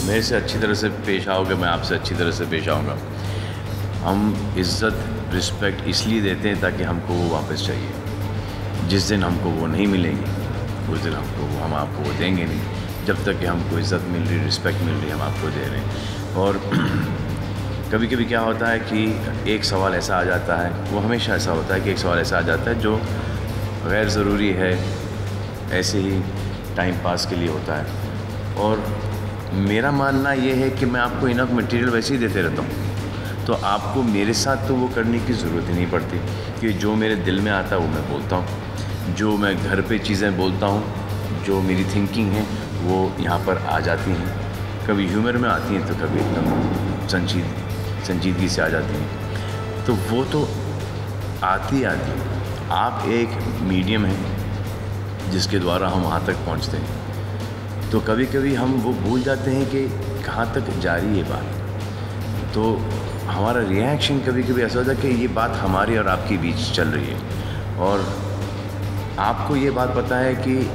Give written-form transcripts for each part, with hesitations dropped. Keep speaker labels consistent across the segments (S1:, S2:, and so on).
S1: मेरे से अच्छी तरह से पेश आओगे, मैं आपसे अच्छी तरह से पेश आऊँगा। हम इज़्ज़त रिस्पेक्ट इसलिए देते हैं ताकि हमको वो वापस चाहिए। जिस दिन हमको वो नहीं मिलेंगी उस दिन हम आपको वो देंगे नहीं। जब तक कि हमको इज़्ज़त मिल रही, रिस्पेक्ट मिल रही, हम आपको दे रहे हैं। और कभी कभी क्या होता है कि एक सवाल ऐसा आ जाता है, वो हमेशा ऐसा होता है कि एक सवाल ऐसा आ जाता है जो गैर ज़रूरी है, ऐसे ही टाइम पास के लिए होता है। और मेरा मानना ये है कि मैं आपको इनफ मटेरियल वैसे ही देते रहता हूँ, तो आपको मेरे साथ तो वो करने की ज़रूरत ही नहीं पड़ती कि जो मेरे दिल में आता है वो मैं बोलता हूँ। जो मैं घर पे चीज़ें बोलता हूँ, जो मेरी थिंकिंग है वो यहाँ पर आ जाती हैं। कभी ह्यूमर में आती हैं तो कभी एकदम संजीदगी से आ जाती हैं। तो वो तो आती है। आप एक मीडियम हैं जिसके द्वारा हम वहाँ तक पहुँचते हैं। तो कभी कभी हम वो भूल जाते हैं कि कहाँ तक जारी है बात। तो हमारा रिएक्शन कभी कभी ऐसा होता है कि ये बात हमारी और आपके बीच चल रही है और आपको ये बात पता है कि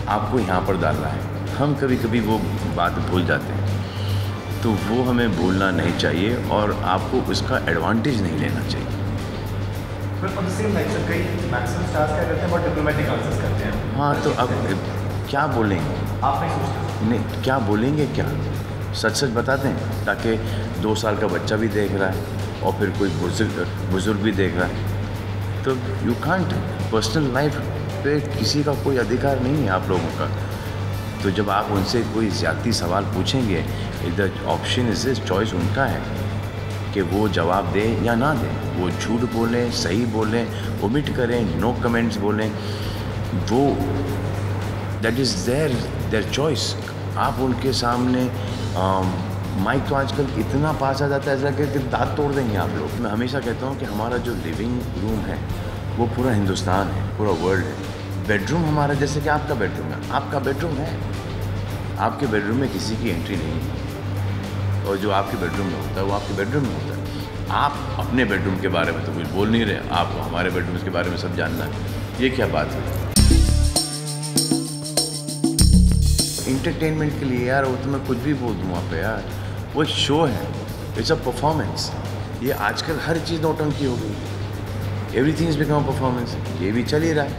S1: आपको यहाँ पर डालना है। हम कभी कभी वो बात भूल जाते हैं, तो वो हमें भूलना नहीं चाहिए और आपको उसका एडवांटेज नहीं लेना चाहिए। हाँ, तो अब क्या बोलेंगे
S2: आप नहीं सोचते?
S1: नहीं, क्या बोलेंगे, क्या सच सच बताते हैं ताकि 2 साल का बच्चा भी देख रहा है और फिर कोई बुजुर्ग भी देख रहा है। तो यू कांट, पर्सनल लाइफ पे किसी का कोई अधिकार नहीं है आप लोगों का। तो जब आप उनसे कोई ज़्यादती सवाल पूछेंगे, the option is this, choice उनका है कि वो जवाब दें या ना दें। वो झूठ बोलें, सही बोलें, ओमिट करें, नो कमेंट्स बोलें, वो दैट इज़ देयर चॉइस। आप उनके सामने माइक तो आजकल इतना पास आ जाता है ऐसा कि दांत तोड़ देंगे आप लोग। मैं हमेशा कहता हूँ कि हमारा जो लिविंग रूम है वो पूरा हिंदुस्तान है, पूरा वर्ल्ड है। बेडरूम हमारा जैसे कि आपका बेडरूम है, आपका बेडरूम है। आपके बेडरूम में किसी की एंट्री नहीं है और जो आपके बेडरूम में होता है वो आपके बेडरूम में होता है। आप अपने बेडरूम के बारे में तो कुछ बोल नहीं रहे, आपको हमारे बेडरूम के बारे में सब जानना है। ये क्या बात है? इंटरटेनमेंट के लिए यार वो तो मैं कुछ भी बोल दूँ वहाँ पे यार, वो एक शो है, इट्स अ परफॉर्मेंस। ये आजकल हर चीज़ नौटंकी हो गई, एवरीथिंग इज बिकम परफॉर्मेंस। ये भी चल ही रहा है।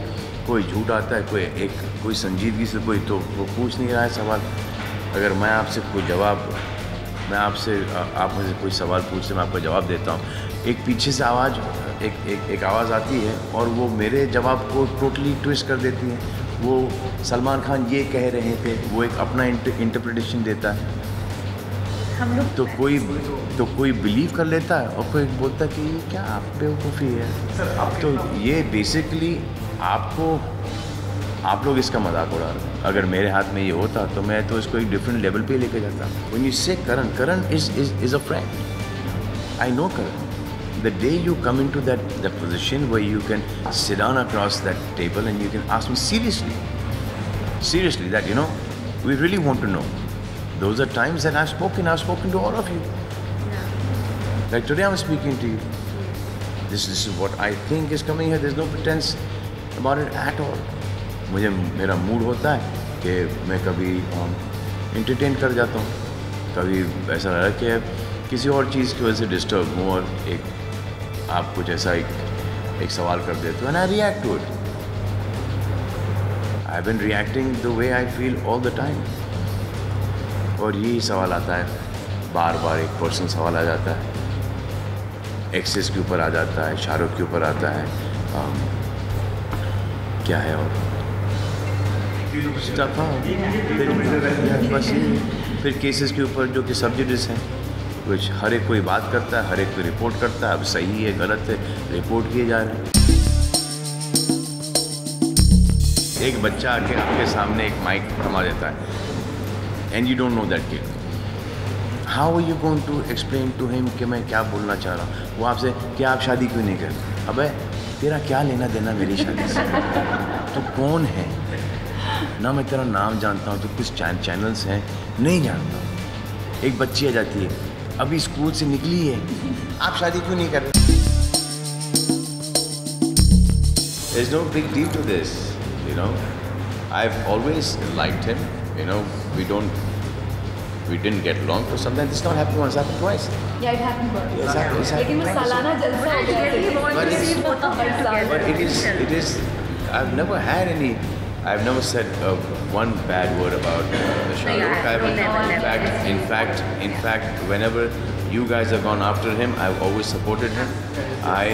S1: कोई झूठ आता है, कोई संजीदगी से कोई तो वो पूछ नहीं रहा है सवाल। अगर मैं आपसे कोई जवाब, मैं आपसे आप मुझे कोई सवाल पूछते मैं आपको जवाब देता हूँ, एक पीछे से आवाज़ एक आवाज़ आती है और वो मेरे जवाब को टोटली ट्विस्ट कर देती है। वो सलमान खान ये कह रहे थे, वो एक अपना इंटरप्रिटेशन देता है।
S3: हम लोग
S1: तो कोई बिलीव कर लेता है और कोई बोलता है कि ये क्या आप बेवकूफ़ी है। तो ये बेसिकली आप लोग इसका मजाक उड़ा रहे हैं। अगर मेरे हाथ में ये होता तो मैं तो इसको एक डिफरेंट लेवल पे लेके जाता। When you say Karan is a friend, I know Karan. The day you come into that position where you can sit down across that table and you can ask me seriously that, you know, we really want to know. Those are times that I've spoken to all of you.
S3: Yeah.
S1: Like today I'm speaking to you. This is what I think is coming here. There's no pretense about it at all. मेरा mood होता है कि मैं कभी entertain कर जाता हूँ, कभी ऐसा लगा कि किसी और चीज़ की वजह से डिस्टर्ब हूँ और आप कुछ ऐसा एक सवाल कर देते हो and I react to it. I've been reacting the way I feel all the time. और यही सवाल आता है बार बार, एक पर्सनल सवाल आ जाता है, एक्सेस के ऊपर आ जाता है, शाहरुख के ऊपर आता है, क्या है और स्टफ। बस फिर केसेस के ऊपर जो कि सब्जेक्ट्स हैं, कुछ हर एक कोई बात करता है, हर एक कोई रिपोर्ट करता है। अब सही है गलत है रिपोर्ट किए जा रहे हैं। एक बच्चा आके आपके सामने एक माइक थमा देता है and you don't know that kid, how are you going to explain to him कि मैं क्या बोलना चाह रहा हूँ। वो आपसे कि आप शादी क्यों नहीं करते? अबे तेरा क्या लेना देना मेरी शादी से? तो कौन है? ना मैं तेरा नाम जानता हूँ, तो कुछ चैनल्स हैं नहीं जानता। एक बच्ची आ जाती है, अभी स्कूल से निकली है, आप शादी क्यों नहीं कर रहे? There's no big deal to this, you know. I've always liked him, you know. we didn't get along, but sometimes it's not happened once, happened twice.
S2: Yeah, it happened once.
S1: Exactly.
S2: लेकिन वो सालाना जलसा हो गया था।
S1: But it is. I've never had any. I've never said one bad word about Shah Rukh. In fact, whenever you guys have gone after him, I've always supported him.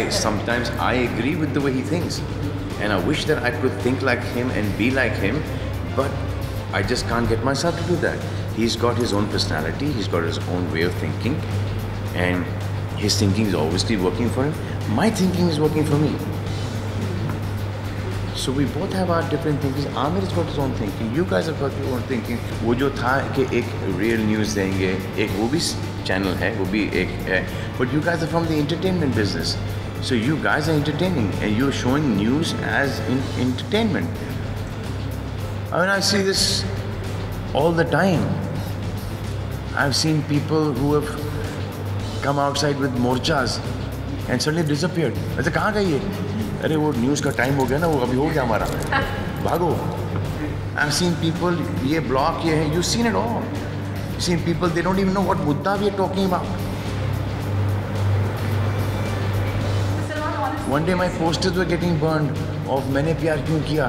S1: Sometimes I agree with the way he thinks, and I wish that I could think like him and be like him, but I just can't get myself to do that. He's got his own personality, he's got his own way of thinking, and his thinking is obviously working for him. My thinking is working for me. So we both have our different thinkings. Amir has got his own thinking. You guys have got your own thinking. वो जो था कि एक real news देंगे, एक वो भी channel है, वो भी एक है. But you guys are from the entertainment business. So you guys are entertaining and you're showing news as entertainment. I mean, I see this all the time. I've seen people who have come outside with morchas and suddenly disappeared. ऐसे कहाँ गई है? अरे वो news का time हो गया ना, वो अभी हो गया हमारा, भागो. I've seen people, ये ब्लॉक ये है, you've seen it all. You've seen people, they don't even know what मुद्दा we are talking about. One day my posters were getting burned of मैंने प्यार क्यों किया.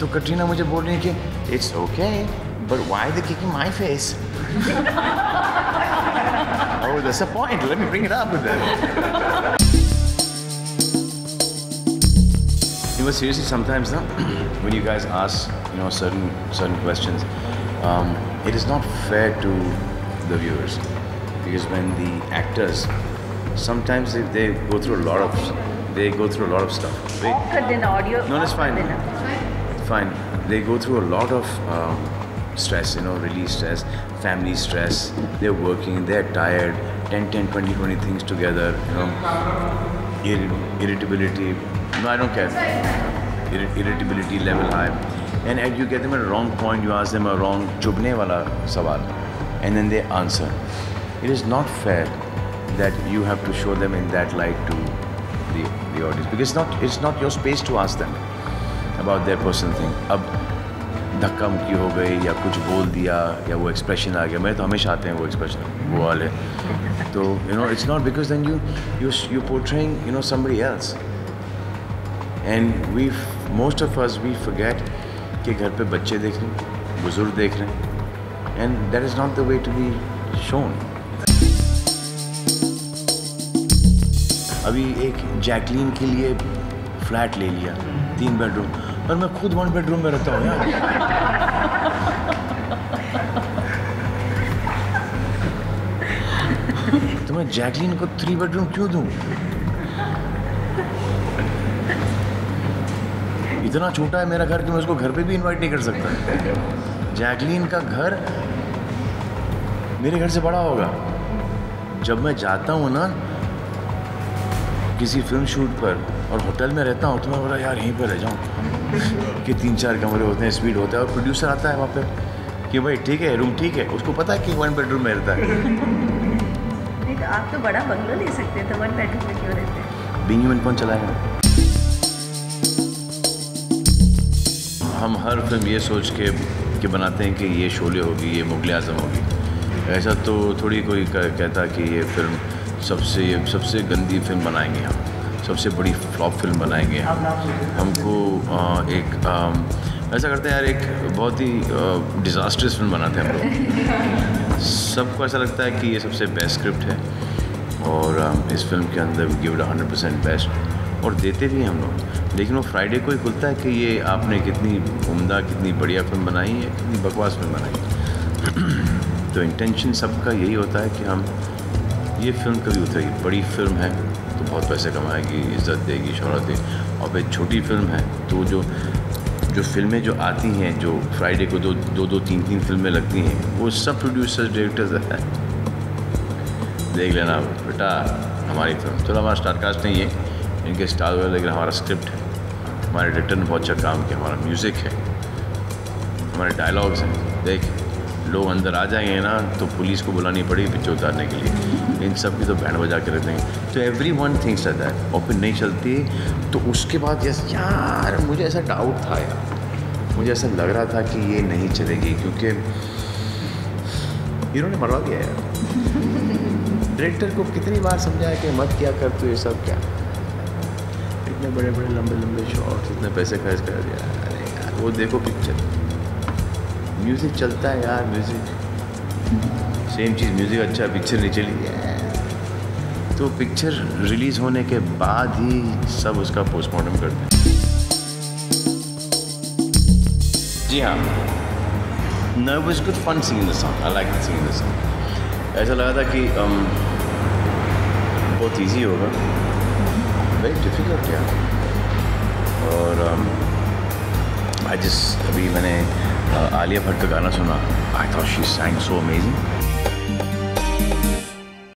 S1: तो कटरीना मुझे बोल रही है कि it's okay, but why are they kicking my face? Oh, that's a point. Let me bring it up with them. You know, seriously, sometimes now, when you guys ask, certain questions, it is not fair to the viewers, because when the actors, sometimes they go through a lot of stuff. No, that's fine. Fine. They go through a lot of stress, release stress, family stress. They're working, they're tired, 10, 20 things together, irritability. No, I don't care. Irritability level high. And you get them at a wrong point, you ask them a wrong chubne wala sawal, and then they answer. It is not fair that you have to show them in that light to the audience, because it's not your space to ask them about their personal thing. अब धक्का मुक्की हो गई या कुछ बोल दिया या वो एक्सप्रेशन आ गया, मैं तो हमेशा आते हैं वो एक्सप्रेशन वो वाले. तो it's not, because then you're portraying somebody else. And most of us forget कि घर पे बच्चे देख रहे हैं, बुजुर्ग देख रहे हैं, and that is not the way to be shown. अभी एक जैकलीन के लिए फ्लैट ले लिया, 3 बेडरूम, और मैं खुद 1 बेडरूम में रहता हूँ यार. तो मैं जैकलीन को 3 बेडरूम क्यों दूँ? इतना छोटा है मेरा घर कि मैं उसको घर पे भी इनवाइट नहीं कर सकता. जैकलीन का घर मेरे घर से बड़ा होगा. जब मैं जाता हूँ ना किसी फिल्म शूट पर और होटल में रहता हूँ, तो मैं बोला यार यहीं पर रह जाऊँ कि 3-4 कमरे होते हैं, स्पीड होता है, और प्रोड्यूसर आता है वहाँ पे कि भाई ठीक है, रूम ठीक है, उसको पता है कि 1 बेडरूम में रहता है.
S3: नहीं तो आप तो बड़ा बंगलो ले सकते हैं, तो 1 बेडरूम में क्यों रहते हैं?
S1: बींगी में कौन चलाएगा? हम हर फिल्म ये सोच के बनाते हैं कि ये शोले होगी, ये मुगल आज़म होगी. ऐसा तो थोड़ी कोई कहता कि ये फिल्म सबसे गंदी फिल्म बनाएंगे, हम सबसे बड़ी फ्लॉप फिल्म बनाएंगे. हमको ऐसा करते हैं यार, एक बहुत ही डिज़ास्टर्स फिल्म बनाते हैं हम लोग. सबको ऐसा लगता है कि ये सबसे बेस्ट स्क्रिप्ट है, और इस फिल्म के अंदर गिव इट 100% बेस्ट, और देते भी हैं हम लोग. लेकिन वो फ्राइडे को ही खुलता है कि ये आपने कितनी उम्दा, कितनी बढ़िया फिल्म बनाई है, कितनी बकवास फिल्म बनाई. तो इंटेंशन सबका यही होता है कि हम ये फिल्म कभी उतरेगी, बड़ी फिल्म है तो बहुत पैसे कमाएगी, इज़्ज़त देगी, शोहरत देगी. और फिर छोटी फिल्म है तो जो फिल्में जो आती हैं, जो फ्राइडे को 2-3 फिल्में लगती हैं, वो सब प्रोड्यूसर्स, डायरेक्टर्स हैं, देख लेना बेटा हमारी फिल्म. चलो हमारा स्टारकास्ट नहीं है, इनके स्टार वाले, लेकिन हमारा स्क्रिप्ट है, हमारे डायरेक्टर ने बहुत अच्छा काम किया, हमारा म्यूज़िक है, हमारे डायलॉग्स हैं. देख लोग अंदर आ जाएंगे ना तो पुलिस को बुलानी पड़ेगी पिक्चर उतारने के लिए. इन सब की तो बैंड बजा के रख देंगे. तो एवरीवन थिंक्स दैट, और फिर नहीं चलती. तो उसके बाद यार मुझे ऐसा डाउट था यार, मुझे ऐसा लग रहा था कि ये नहीं चलेगी, क्योंकि हीरो ने मरवा दिया यार। डायरेक्टर को कितनी बार समझाया कि मत क्या कर तू ये सब क्या, इतने बड़े बड़े लंबे लंबे शॉट्स, इतने पैसे खर्च कर दिया। अरे यार वो देखो पिक्चर, म्यूज़िक चलता है यार, म्यूज़िक सेम चीज़, म्यूज़िक अच्छा पिक्चर नहीं चली है तो पिक्चर रिलीज़ होने के बाद ही सब उसका पोस्टमार्टम करते हैं। जी हाँ, no, it was good fun singing the song. I liked singing the song. ऐसा लगा था कि बहुत इजी होगा, very difficult यार। और अभी मैंने आलिया भट्ट का गाना सुना, I thought she sang so amazing.